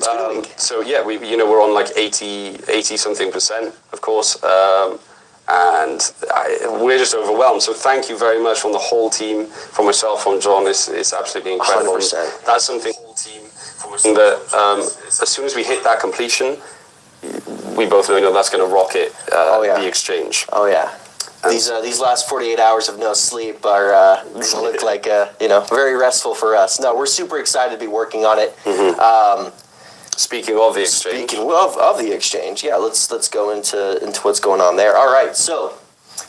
It's been a week. So yeah, we're on like 80 something percent, of course. And we're just overwhelmed. So thank you very much from the whole team, from myself, from John. It's absolutely incredible. 100%. That's something the whole team that as soon as we hit that completion, we both know that's going to rocket the exchange. Oh yeah. These last 48 hours of no sleep are look like very restful for us. No, we're super excited to be working on it. Mm-hmm. Speaking of the exchange. Speaking of the exchange, yeah, let's go into what's going on there. All right, so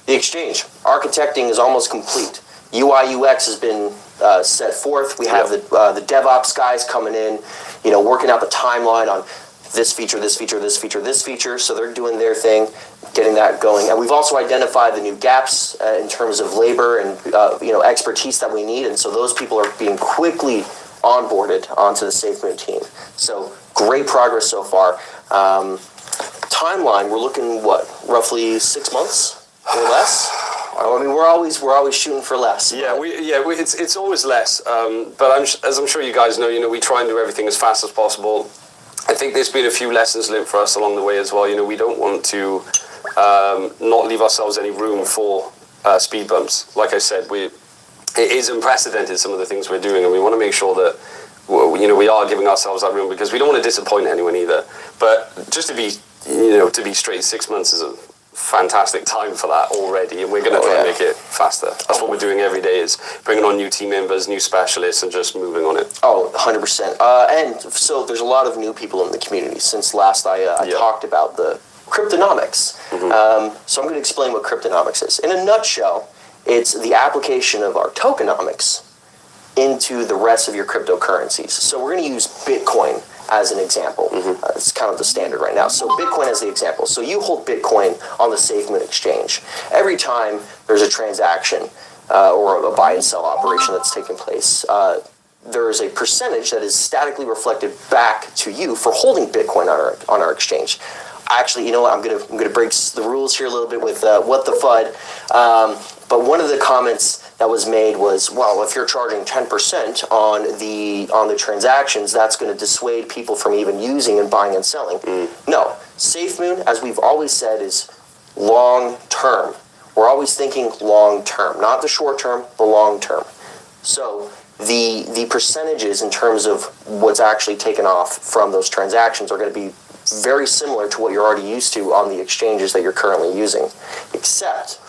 the exchange architecting is almost complete. UI UX has been set forth. We have the DevOps guys coming in, working out the timeline on this feature, this feature, this feature, this feature. So they're doing their thing, getting that going. And we've also identified the new gaps in terms of labor and expertise that we need. And so those people are being quickly onboarded onto the SafeMoon team. So great progress so far. Timeline, we're looking roughly 6 months or less. I mean, we're always shooting for less. Yeah, it's always less. But as I'm sure you guys know, we try and do everything as fast as possible. I think there's been a few lessons learned for us along the way as well. We don't want to not leave ourselves any room for speed bumps. Like I said, it is unprecedented, some of the things we're doing, and we want to make sure that we are giving ourselves that room, because we don't want to disappoint anyone either. But just to be straight, 6 months is a fantastic time for that already, and we're going to try and make it faster. That's what we're doing every day, is bringing on new team members, new specialists, and just moving on it. Oh, 100%. And so there's a lot of new people in the community since last I talked about the cryptonomics. Mm-hmm. So I'm going to explain what cryptonomics is. In a nutshell, it's the application of our tokenomics into the rest of your cryptocurrencies. So we're going to use Bitcoin as an example. Mm-hmm. It's kind of the standard right now. So Bitcoin as the example. So you hold Bitcoin on the SafeMoon exchange. Every time there's a transaction or a buy and sell operation that's taking place, there is a percentage that is statically reflected back to you for holding Bitcoin on our exchange. Actually, you know what? I'm gonna break the rules here a little bit with what the FUD. But one of the comments that was made was, well, if you're charging 10% on the transactions, that's going to dissuade people from even using and buying and selling. No, SafeMoon, as we've always said, is long term. We're always thinking long term, not the short term, the long term. So the percentages in terms of what's actually taken off from those transactions are going to be very similar to what you're already used to on the exchanges that you're currently using, except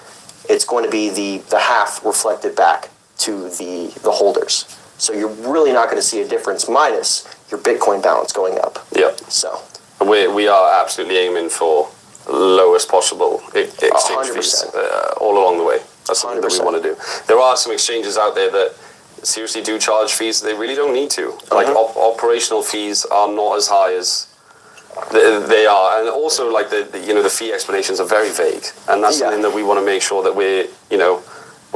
it's going to be the half reflected back to the holders. So you're really not going to see a difference, minus your Bitcoin balance going up. Yep. So we are absolutely aiming for lowest possible exchange fees all along the way. That's something 100%. That we want to do. There are some exchanges out there that seriously do charge fees. They really don't need to. Like operational fees are not as high as they are, and also like the fee explanations are very vague, and that's something that we want to make sure that we're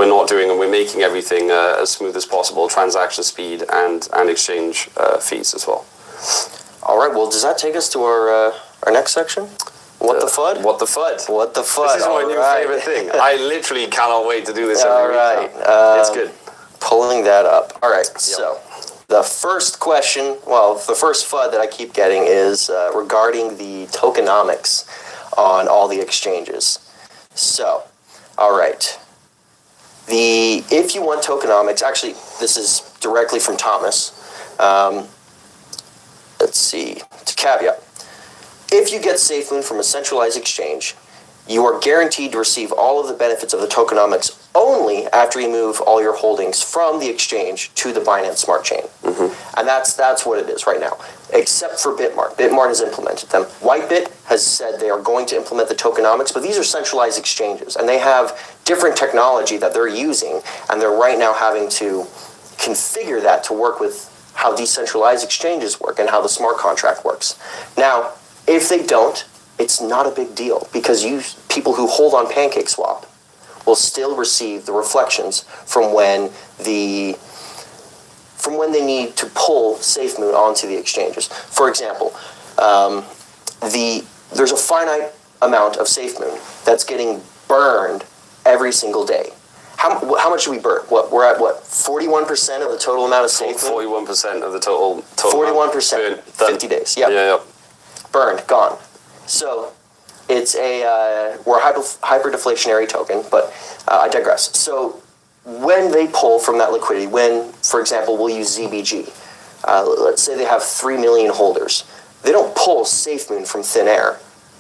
not doing, and we're making everything as smooth as possible, transaction speed and exchange fees as well. All right, well, does that take us to our next section? What the FUD? What the FUD? What the FUD? This is my new favorite thing. I literally cannot wait to do this every week. It's good. Pulling that up. All right, so the first question, the first FUD that I keep getting is regarding the tokenomics on all the exchanges. So, all right. If you want tokenomics, actually, this is directly from Thomas. Let's see, to caveat. If you get SafeMoon from a centralized exchange, you are guaranteed to receive all of the benefits of the tokenomics only after you move all your holdings from the exchange to the Binance Smart Chain. Mm-hmm. And that's what it is right now, except for Bitmar. Bitmar has implemented them. Whitebit has said they are going to implement the tokenomics, but these are centralized exchanges, and they have different technology that they're using, and they're right now having to configure that to work with how decentralized exchanges work and how the smart contract works. Now, if they don't, it's not a big deal, because people who hold on PancakeSwap will still receive the reflections from when they need to pull SafeMoon onto the exchanges. For example, there's a finite amount of SafeMoon that's getting burned every single day. How much do we burn? We're at 41% of the total amount of safe moon? 41% of the total 41%, 50 days. Yep. Yeah. Burned, gone. So it's we're a hyper deflationary token, but I digress. So when they pull from that liquidity, when, for example, we'll use ZBG, let's say they have 3 million holders, they don't pull SafeMoon from thin air.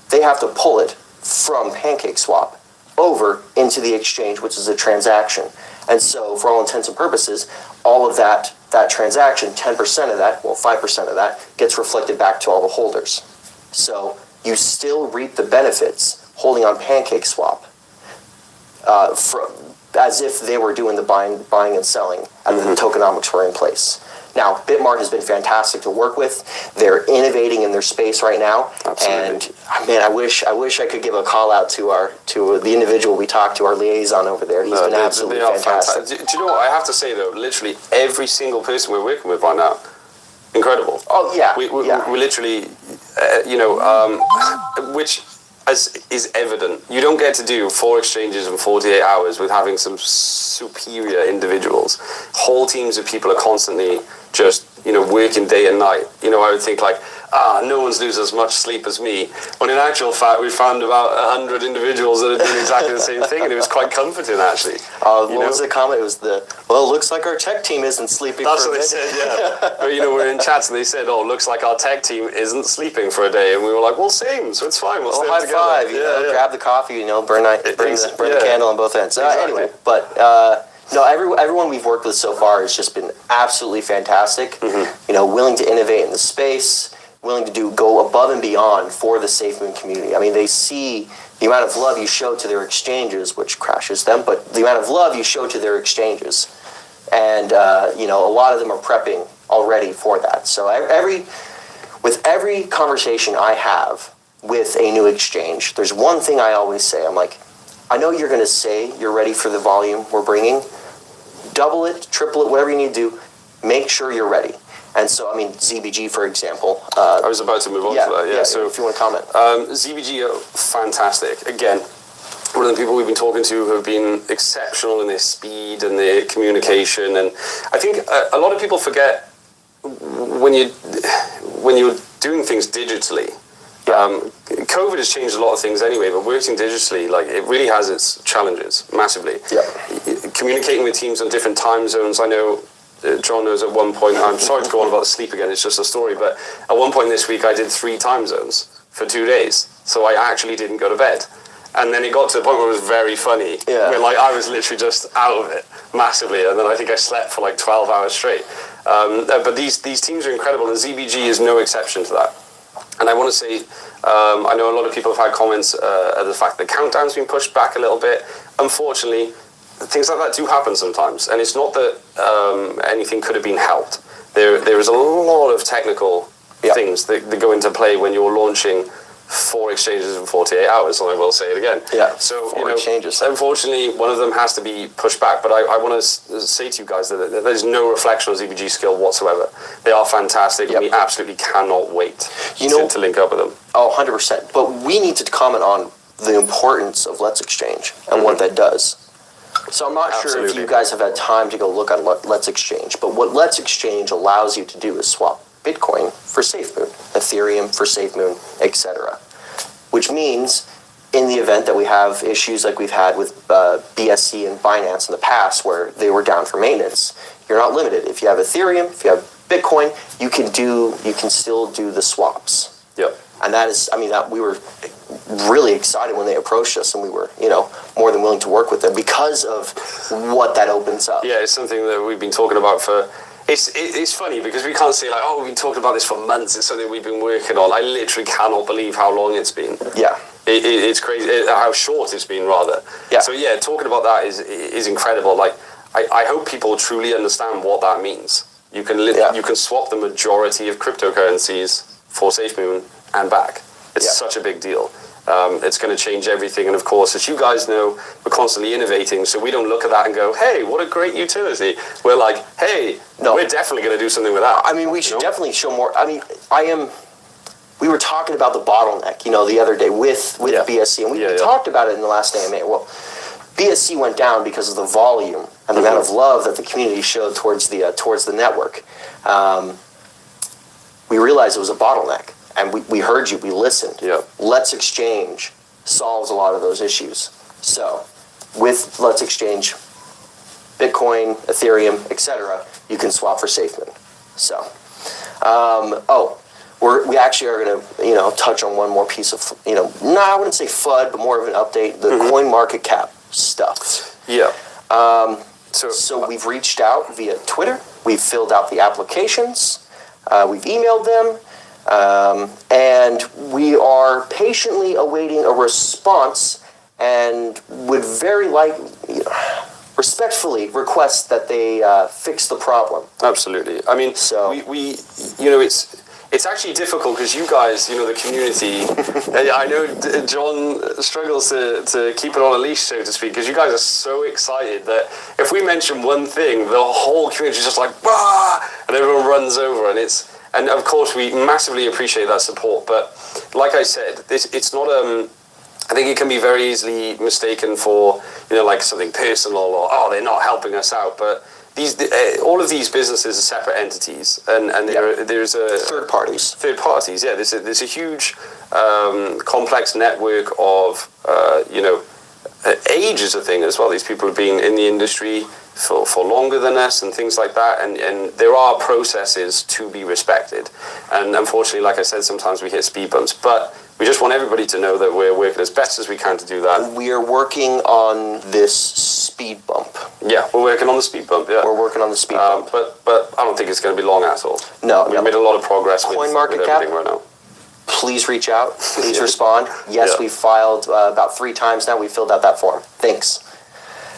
They have to pull it from PancakeSwap over into the exchange, which is a transaction. And so for all intents and purposes, all of that transaction, 10% of that, 5% of that, gets reflected back to all the holders. So you still reap the benefits holding on PancakeSwap as if they were doing the buying and selling, and the tokenomics were in place. Now, Bitmar has been fantastic to work with. They're innovating in their space right now. Absolutely. And man, I wish I could give a call out to the individual we talked to, our liaison over there. He's been absolutely fantastic. Do you know what I have to say though? Literally every single person we're working with right now, incredible. Oh yeah, we literally, which is evident. You don't get to do 4 exchanges in 48 hours with having some superior individuals. Whole teams of people are constantly just, working day and night. I would think like, no one's losing as much sleep as me. When in actual fact, we found about 100 individuals that had done exactly the same thing, and it was quite comforting actually. What was the comment? It was it looks like our tech team isn't sleeping That's for a what bit. they said, yeah. But we're in chats and they said, looks like our tech team isn't sleeping for a day. And we were like, well, same, so it's fine. We'll stay high together. five, grab the coffee, burn the candle on both ends. Exactly. Anyway, but no, everyone we've worked with so far has just been absolutely fantastic. Willing to innovate in the space, willing to go above and beyond for the SafeMoon community. I mean, they see the amount of love you show to their exchanges, which crashes them, but the amount of love you show to their exchanges. And, a lot of them are prepping already for that. So with every conversation I have with a new exchange, there's one thing I always say. I'm like, I know you're going to say you're ready for the volume we're bringing. Double it, triple it, whatever you need to do. Make sure you're ready. And so, ZBG, for example. I was about to move on to that, yeah. So if you want to comment. ZBG are fantastic. Again, one of the people we've been talking to who have been exceptional in their speed and their communication. And I think a lot of people forget when you're doing things digitally. COVID has changed a lot of things anyway, but working digitally, it really has its challenges massively. Communicating with teams on different time zones. I know John knows at one point, I'm sorry to go on about the sleep again, it's just a story, but at one point this week I did 3 time zones for 2 days, so I actually didn't go to bed. And then it got to the point where it was very funny, where I was literally just out of it massively, and then I think I slept for 12 hours straight. But these teams are incredible, and ZBG is no exception to that. And I want to say, I know a lot of people have had comments at the fact that countdown's been pushed back a little bit. Unfortunately, things like that do happen sometimes, and it's not that anything could have been helped. There is a lot of technical things that go into play when you're launching 4 exchanges in 48 hours, and I will say it again. So 4 exchanges. Unfortunately, one of them has to be pushed back. But I want to say to you guys that there's no reflection on ZBG skill whatsoever. They are fantastic, and we absolutely cannot wait to link up with them. Oh, 100%. But we need to comment on the importance of Let's Exchange and what that does. So I'm not sure if you guys have had time to go look on Let's Exchange, but what Let's Exchange allows you to do is swap Bitcoin for SafeMoon, Ethereum for SafeMoon, etc. Which means in the event that we have issues like we've had with BSC and Binance in the past where they were down for maintenance, you're not limited. If you have Ethereum, if you have Bitcoin, you can still do the swaps. And that is, that we were really excited when they approached us, and we were, more than willing to work with them because of what that opens up. Yeah, it's something that we've been talking about for. It's funny because we can't say we've been talking about this for months. It's something we've been working on. I literally cannot believe how long it's been. It's crazy how short it's been rather. So talking about that is incredible. I hope people truly understand what that means. You can you can swap the majority of cryptocurrencies for SafeMoon and back. It's such a big deal. It's going to change everything, and of course, as you guys know, we're constantly innovating, so we don't look at that and go, hey, what a great utility. We're like, hey, we're definitely going to do something with that. We should definitely show more. We were talking about the bottleneck, the other day with BSC, and we talked about it in the last AMA. Well, BSC went down because of the volume and the amount of love that the community showed towards the network. We realized it was a bottleneck, and we heard you, we listened. Yeah. Let's Exchange solves a lot of those issues. So, with Let's Exchange, Bitcoin, Ethereum, etc., you can swap for SafeMoon. So, we actually are going to, touch on one more piece of, I wouldn't say FUD, but more of an update, the coin market cap stuff. Yeah. So we've reached out via Twitter. We've filled out the applications. We've emailed them. And we are patiently awaiting a response and would respectfully request that they fix the problem. Absolutely. I mean, so it's actually difficult because you guys, the community, I know John struggles to keep it on a leash, so to speak, because you guys are so excited that if we mention one thing, the whole community is just like, bah! And everyone runs over. And of course, we massively appreciate that support. But like I said, it's not I think it can be very easily mistaken for, like something personal or, they're not helping us out. But all of these businesses are separate entities, and there's a third parties. Yeah, there's a huge complex network of age is a thing as well. These people have been in the industry for longer than us and things like that, and there are processes to be respected. And unfortunately, like I said, sometimes we hit speed bumps, but we just want everybody to know that we're working as best as we can to do that. We are working on this speed bump. Yeah, we're working on the speed bump, yeah. We're working on the speed bump. But I don't think it's going to be long at all. No. We've made a lot of progress with CoinMarketCap everything right now. Please reach out. Please respond. Yes, we've filed about 3 times now. We filled out that form. Thanks.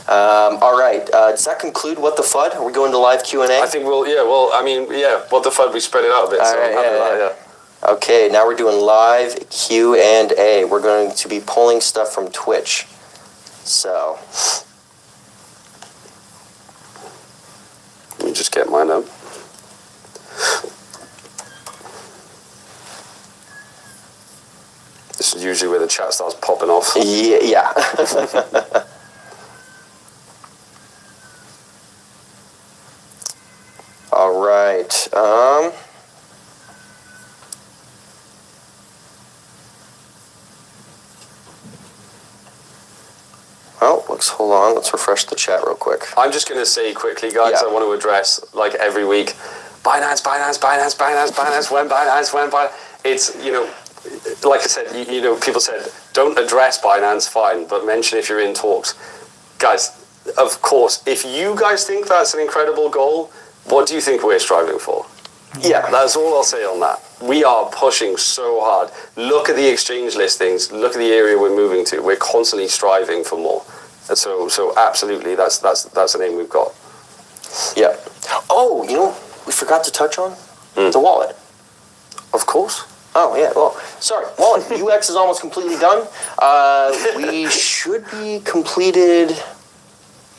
All right. Does that conclude What the FUD? Are we going to live Q&A? I think what the FUD, we spread it out a bit. Okay, now we're doing live Q&A. We're going to be pulling stuff from Twitch. So, let me just get mine up. This is usually where the chat starts popping off. Yeah. All right. Hold on. Let's refresh the chat real quick. I'm just going to say quickly, guys, I want to address, like every week, Binance, when Binance. It's, like I said, people said, don't address Binance, fine, but mention if you're in talks. Guys, of course, if you guys think that's an incredible goal, what do you think we're striving for? Yeah. That's all I'll say on that. We are pushing so hard. Look at the exchange listings. Look at the area we're moving to. We're constantly striving for more. And so absolutely, that's the name we've got. Yeah. Oh, we forgot to touch on the wallet. Of course. Oh, yeah. Well, sorry. Wallet UX is almost completely done. We should be completed.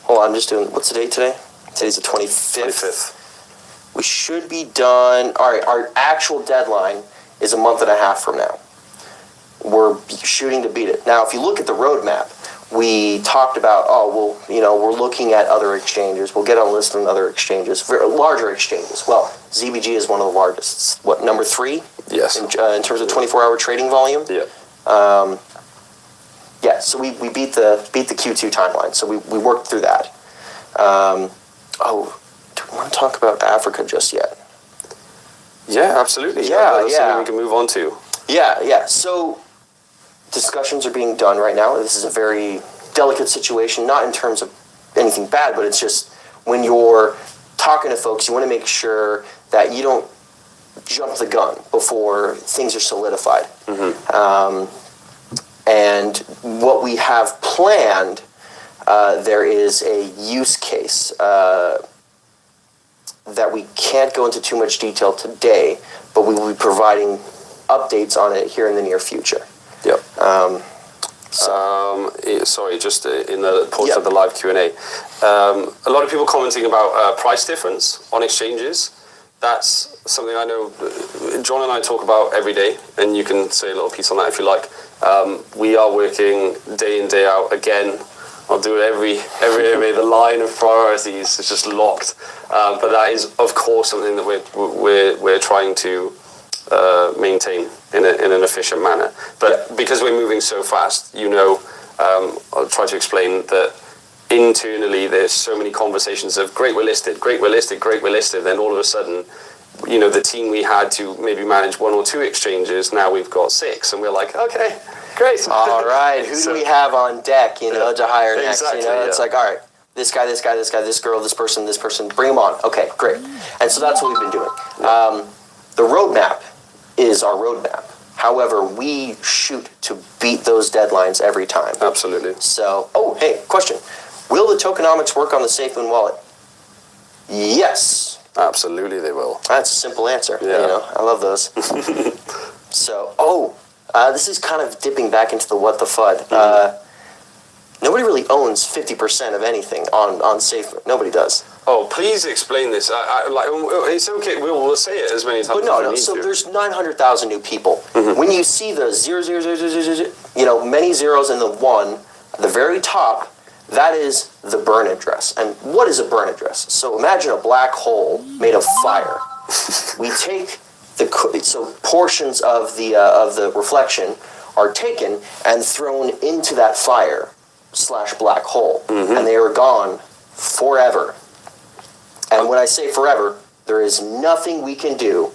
Hold on, I'm just doing. What's the date today? Today's the 25th. We should be done. All right, our actual deadline is a month and a half from now. We're shooting to beat it. Now, if you look at the roadmap, we talked about, we're looking at other exchanges. We'll get on list on other exchanges, larger exchanges. Well, ZBG is one of the largest. What, number 3? Yes. In terms of 24-hour trading volume? Yeah. So we beat the Q2 timeline. So we worked through that. Do we want to talk about Africa just yet? Yeah, absolutely. Yeah. That's something we can move on to. Yeah. So discussions are being done right now. This is a very delicate situation, not in terms of anything bad, but it's just when you're talking to folks, you want to make sure that you don't jump the gun before things are solidified. Mm-hmm. And what we have planned, there is a use case that we can't go into too much detail today, but we will be providing updates on it here in the near future. Yep. Sorry, just in the pause of the live Q&A. A lot of people commenting about price difference on exchanges. That's something I know John and I talk about every day, and you can say a little piece on that if you like. We are working day in, day out again I'll do it every area. The line of priorities is just locked. But that is, of course, something that we're trying to maintain in an efficient manner. But because we're moving so fast, I'll try to explain that internally there's so many conversations of great, we're listed, then all of a sudden, the team we had to maybe manage 1 or 2 exchanges, now we've got 6, and we're like, okay, great. All right, who do we have on deck, to hire next? Exactly, It's like, all right, this guy, this girl, this person, bring them on. Okay, great. And so that's what we've been doing. The roadmap is our roadmap. However, we shoot to beat those deadlines every time. Absolutely. So, hey, question. Will the tokenomics work on the SafeMoon wallet? Yes. Absolutely they will. That's a simple answer. Yeah. I love those. So, this is kind of dipping back into the what the FUD. Nobody really owns 50% of anything on SafeMoon. Nobody does. Oh, please explain this. It's okay. We'll say it as many times But no. as we need So to. there's 900,000 new people. When you see the 0, many zeros and the 1 at the very top, that is the burn address. And what is a burn address? So imagine a black hole made of fire. We take portions of the reflection are taken and thrown into that fire / black hole, and they are gone forever. And when I say forever, there is nothing we can do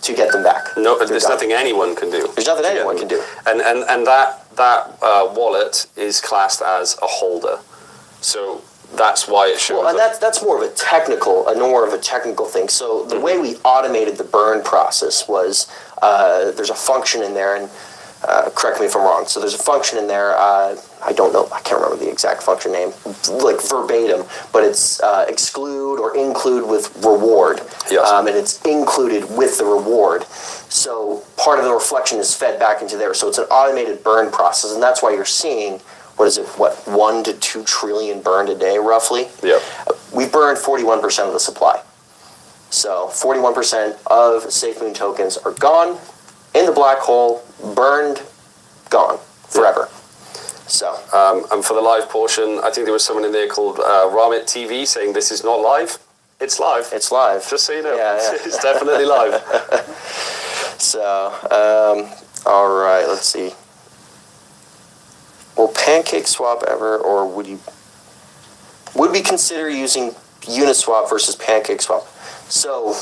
to get them back. No, there's nothing anyone can do. There's nothing anyone can do. And that wallet is classed as a holder, so that's why it shows. Well, and that's more of a technical thing. So the way we automated the burn process was there's a function in there, and correct me if I'm wrong. So there's a function in there. I don't know. I can't remember the exact function name, like verbatim, but it's exclude or include with reward. Yes. And it's included with the reward. So part of the reflection is fed back into there. So it's an automated burn process, and that's why you're seeing, 1 to 2 trillion burned a day, roughly? Yeah. We burned 41% of the supply. So 41% of SafeMoon tokens are gone, in the black hole, burned, gone, forever. So. And for the live portion, I think there was someone in there called Ramit TV saying this is not live. It's live. It's live. Just so you know. Yeah. It's definitely live. So, all right, let's see. Will PancakeSwap ever, or would we consider using Uniswap versus PancakeSwap? So,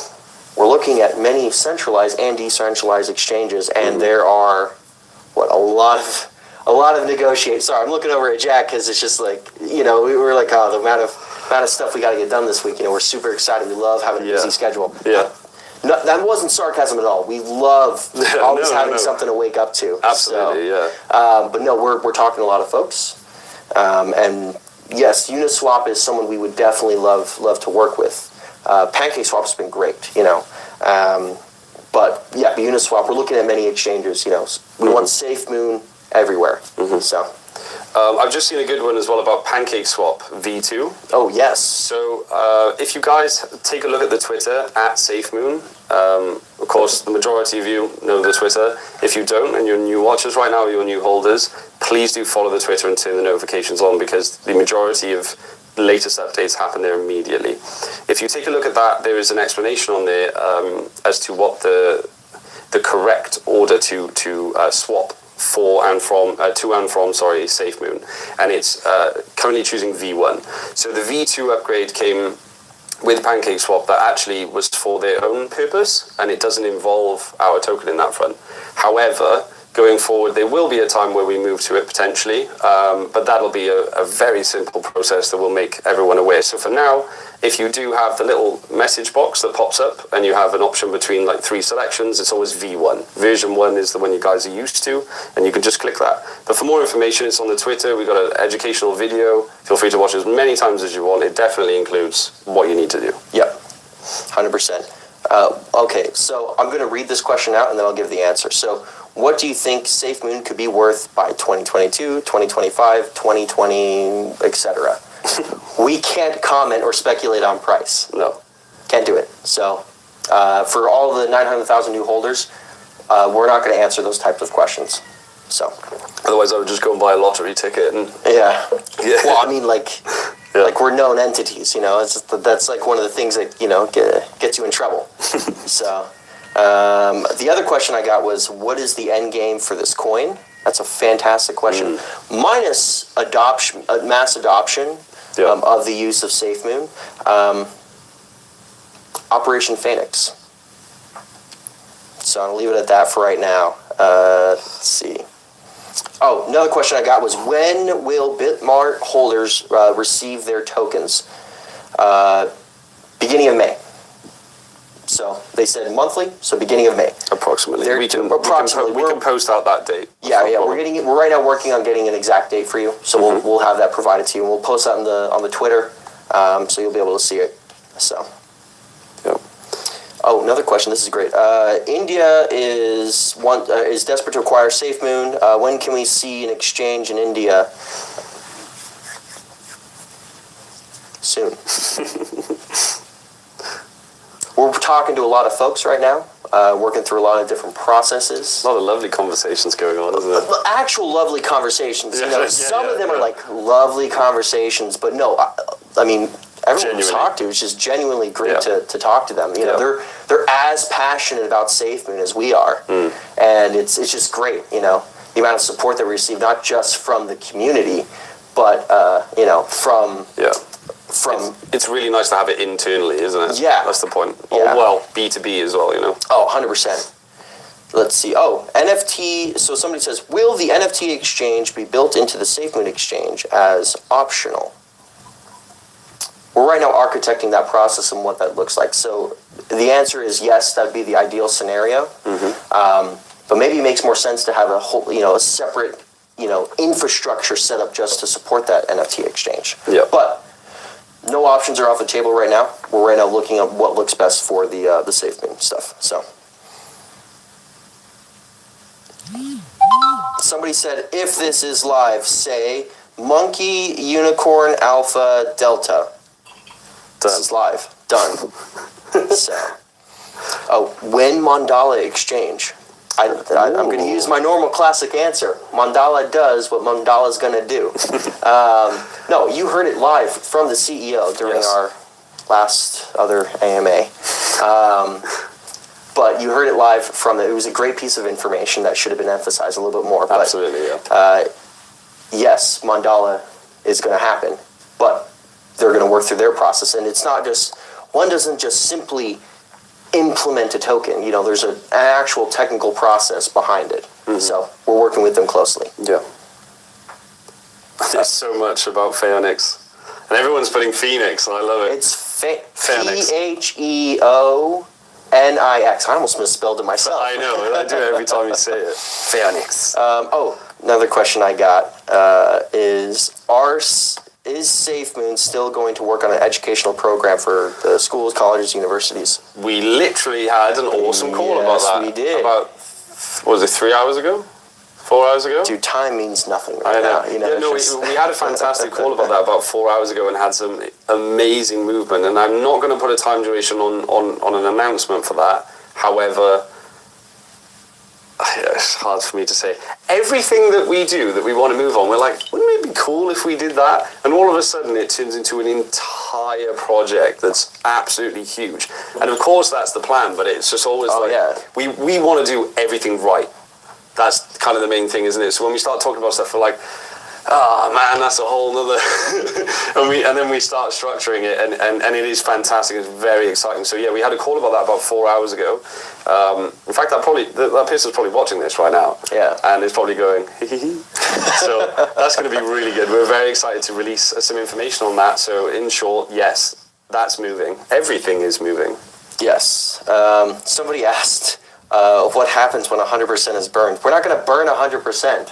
we're looking at many centralized and decentralized exchanges, and there are a lot of negotiate. Sorry, I'm looking over at Jack because it's just like we were like, the amount of stuff we got to get done this week. We're super excited. We love having a busy schedule. Yeah. No, that wasn't sarcasm at all. We love always having something to wake up to. Absolutely, so, but no, we're talking to a lot of folks, and yes, Uniswap is someone we would definitely love to work with. PancakeSwap's been great, but yeah, Uniswap. We're looking at many exchanges. We want SafeMoon everywhere. So. I've just seen a good one as well about PancakeSwap V2. Oh, yes. So if you guys take a look at the Twitter at SafeMoon, of course, the majority of you know the Twitter. If you don't, and you're new watchers right now, or you're new holders, please do follow the Twitter and turn the notifications on, because the majority of the latest updates happen there immediately. If you take a look at that, there is an explanation on there as to what the correct order to swap to and from SafeMoon, and it's currently choosing V1. So the V2 upgrade came with PancakeSwap that actually was for their own purpose, and it doesn't involve our token in that front. However, going forward, there will be a time where we move to it potentially, but that'll be a very simple process that will make everyone aware. So for now, if you do have the little message box that pops up and you have an option between like 3 selections, it's always V1. Version 1 is the one you guys are used to, and you can just click that. But for more information, it's on the Twitter. We've got an educational video. Feel free to watch as many times as you want. It definitely includes what you need to do. Yep, 100%. Okay, so I'm going to read this question out and then I'll give the answer. So, what do you think SafeMoon could be worth by 2022, 2025, 2020, etc.? We can't comment or speculate on price. No. Can't do it. So, for all the 900,000 new holders, we're not going to answer those types of questions. So. Otherwise, I would just go and buy a lottery ticket and. Yeah. Yeah. Well, I mean, like we're known entities, you know. It's just, that's like one of the things that gets you in trouble. So, the other question I got was, what is the end game for this coin? That's a fantastic question. Minus adoption, mass adoption of the use of SafeMoon. Operation Phoenix. So I'll leave it at that for right now. Let's see. Oh, another question I got was, when will Bitmar holders receive their tokens? Beginning of May. So they said monthly, so beginning of May. Approximately. We can post out that date. Yeah. We're right now working on getting an exact date for you. So we'll have that provided to you, and we'll post that on the Twitter, so you'll be able to see it. So. Oh, another question. This is great. India is desperate to acquire SafeMoon. When can we see an exchange in India? Soon. We're talking to a lot of folks right now, working through a lot of different processes. A lot of lovely conversations going on, isn't it? Actual lovely conversations. Some of them are like lovely conversations, but no, I mean. Everyone we talk to is just genuinely great to talk to them. You know, they're as passionate about SafeMoon as we are, and it's just great. You know, the amount of support that we receive, not just from the community, but from. It's really nice to have it internally, isn't it? Yeah, that's the point. Yeah. Well, B2B as well, you know. Oh, 100%. Let's see. Oh, NFT. So somebody says, will the NFT exchange be built into the SafeMoon exchange as optional? We're right now architecting that process and what that looks like. So the answer is yes, that would be the ideal scenario. But maybe it makes more sense to have a whole, a separate, infrastructure set up just to support that NFT exchange. Yeah. But no options are off the table right now. We're right now looking at what looks best for the SafeMoon stuff. So. Somebody said, if this is live, say Monkey, Unicorn, Alpha, Delta. This is live. Done. So, when Mandala exchange? I'm going to use my normal classic answer. Mandala does what Mandala's going to do. No, you heard it live from the CEO during our last other AMA. But you heard it live from it. It was a great piece of information that should have been emphasized a little bit more. Absolutely, yeah. Yes, Mandala is going to happen, but they're going to work through their process, and it's not just, one doesn't just simply implement a token. There's an actual technical process behind it. So we're working with them closely. Yeah. There's so much about Phoenix, and everyone's putting Phoenix, and I love it. It's Phoenix. Pheonix. I almost misspelled it myself. I know, I do it every time you say it. Phoenix. Another question I got is SafeMoon still going to work on an educational program for the schools, colleges, universities? We literally had an awesome call about that. Yes, we did. About, what was it, 3 hours ago? 4 hours ago? Dude, time means nothing right now. We had a fantastic call about that about 4 hours ago and had some amazing movement. And I'm not going to put a time duration on an announcement for that. However, it's hard for me to say. Everything that we do that we want to move on, we're like, wouldn't it be cool if we did that? And all of a sudden it turns into an entire project that's absolutely huge. And of course that's the plan, but it's just always we want to do everything right. That's kind of the main thing, isn't it? So when we start talking about stuff, we're like, oh man, that's a whole nother and then we start structuring it, and it is fantastic. It's very exciting. So yeah, we had a call about that about 4 hours ago. In fact, that person's probably watching this right now. Yeah. And it's probably going, so that's going to be really good. We're very excited to release some information on that. So in short, yes, that's moving. Everything is moving. Yes. Somebody asked, what happens when 100% is burned? We're not going to burn 100%.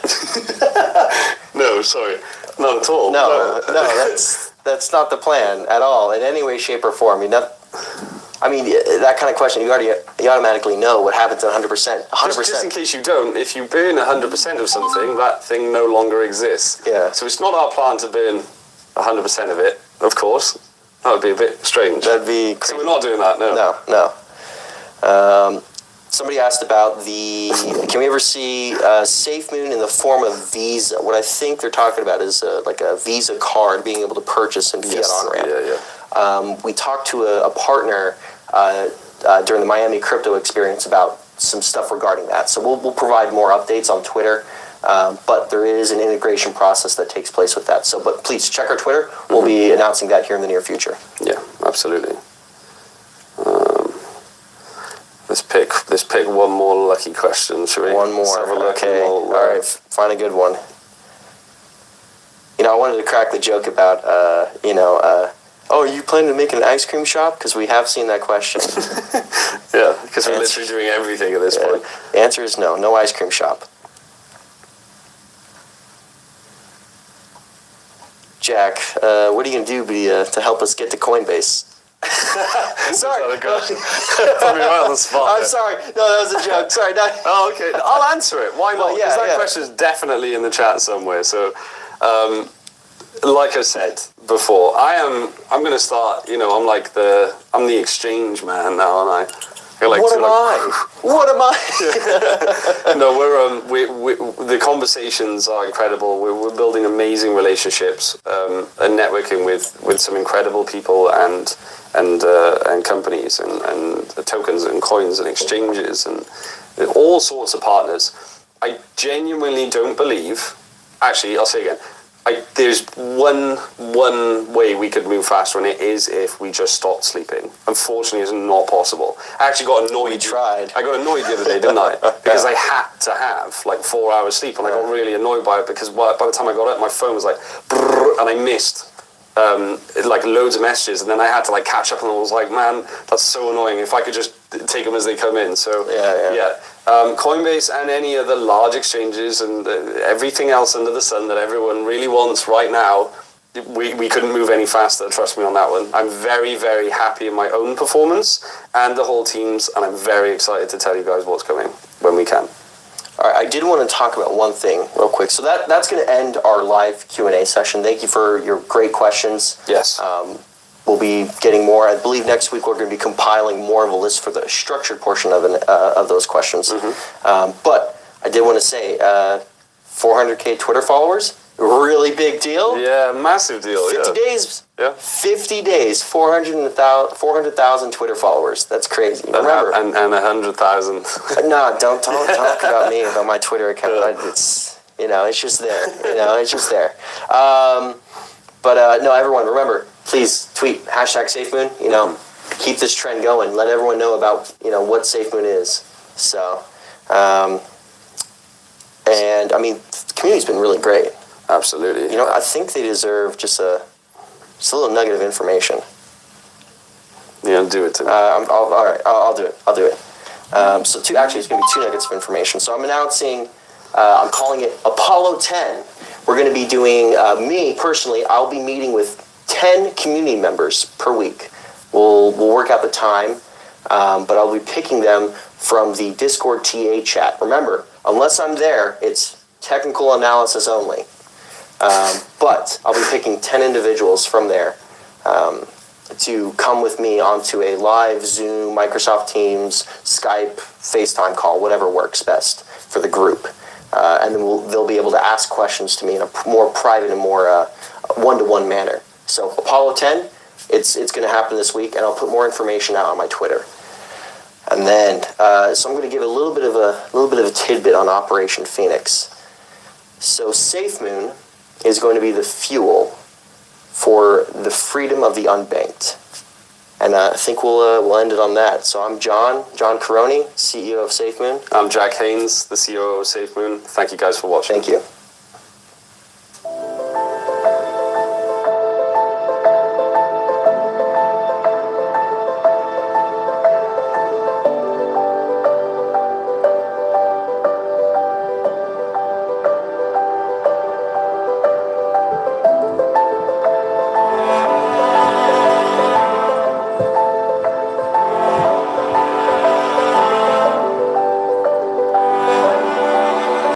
No, sorry. Not at all. No, that's not the plan at all, in any way, shape, or form. That kind of question, you automatically know what happens at 100%. 100%. Just in case you don't, if you burn 100% of something, that thing no longer exists. Yeah. So it's not our plan to burn 100% of it, of course. That would be a bit strange. That'd be crazy. So we're not doing that, no. No. Somebody asked about can we ever see SafeMoon in the form of Visa? What I think they're talking about is like a Visa card being able to purchase in fiat on-ramp. We talked to a partner during the Miami crypto experience about some stuff regarding that. So we'll provide more updates on Twitter, but there is an integration process that takes place with that. So, but please check our Twitter. We'll be announcing that here in the near future. Yeah, absolutely. Let's pick one more lucky question, shall we? One more. Okay. All right. Find a good one. I wanted to crack the joke about, oh, are you planning to make an ice cream shop? Because we have seen that question. Yeah, because we're literally doing everything at this point. The answer is no. No ice cream shop. Jack, what are you going to do to help us get to Coinbase? Sorry. Put me right on the spot. I'm sorry. No, that was a joke. Sorry. No. Oh, okay. I'll answer it. Why not? Well, Because that question is definitely in the chat somewhere. So, like I said before, I'm going to start. I'm the exchange man now, aren't I? What am I? What am I? No, we the conversations are incredible. We're building amazing relationships and networking with some incredible people and companies and tokens and coins and exchanges and all sorts of partners. I genuinely don't believe. Actually, I'll say again. There's one way we could move faster, and it is if we just stopped sleeping. Unfortunately, it's not possible. I actually got annoyed. We tried. I got annoyed the other day, didn't I? Because I had to have like 4 hours sleep, and I got really annoyed by it because by the time I got up, my phone was like, brrr, and I missed like loads of messages, and then I had to like catch up, and I was like, man, that's so annoying. If I could just take them as they come in. So yeah. Coinbase and any other large exchanges and everything else under the sun that everyone really wants right now, we couldn't move any faster, trust me on that one. I'm very, very happy in my own performance and the whole team's, and I'm very excited to tell you guys what's coming when we can. All right, I did want to talk about one thing real quick. So that's going to end our live Q&A session. Thank you for your great questions. Yes. We'll be getting more. I believe next week we're going to be compiling more of a list for the structured portion of those questions. But I did want to say, 400K Twitter followers, really big deal. Yeah, massive deal. 50 days. Yeah. 50 days, 400,000 Twitter followers. That's crazy. Remember, and 100,000. No, don't talk about me, about my Twitter account. It's just there. It's just there. No, everyone, remember, please tweet #SafeMoon. Keep this trend going. Let everyone know about what SafeMoon is. So, and I mean, the community's been really great. Absolutely. I think they deserve just a little nugget of information. Yeah, do it to me. all right, I'll do it. So it's going to be 2 nuggets of information. So I'm announcing, I'm calling it Apollo 10. We're going to be doing, me personally, I'll be meeting with 10 community members per week. We'll work out the time, but I'll be picking them from the Discord TA chat. Remember, unless I'm there, it's technical analysis only. But I'll be picking 10 individuals from there to come with me onto a live Zoom, Microsoft Teams, Skype, FaceTime call, whatever works best for the group. And then they'll be able to ask questions to me in a more private and more one-to-one manner. So Apollo 10, it's going to happen this week, and I'll put more information out on my Twitter. And then, so I'm going to give a little bit of a tidbit on Operation Phoenix. So SafeMoon is going to be the fuel for the freedom of the unbanked. And I think we'll end it on that. So I'm John Caroni, CEO of SafeMoon. I'm Jack Haynes, the CEO of SafeMoon. Thank you guys for watching. Thank you.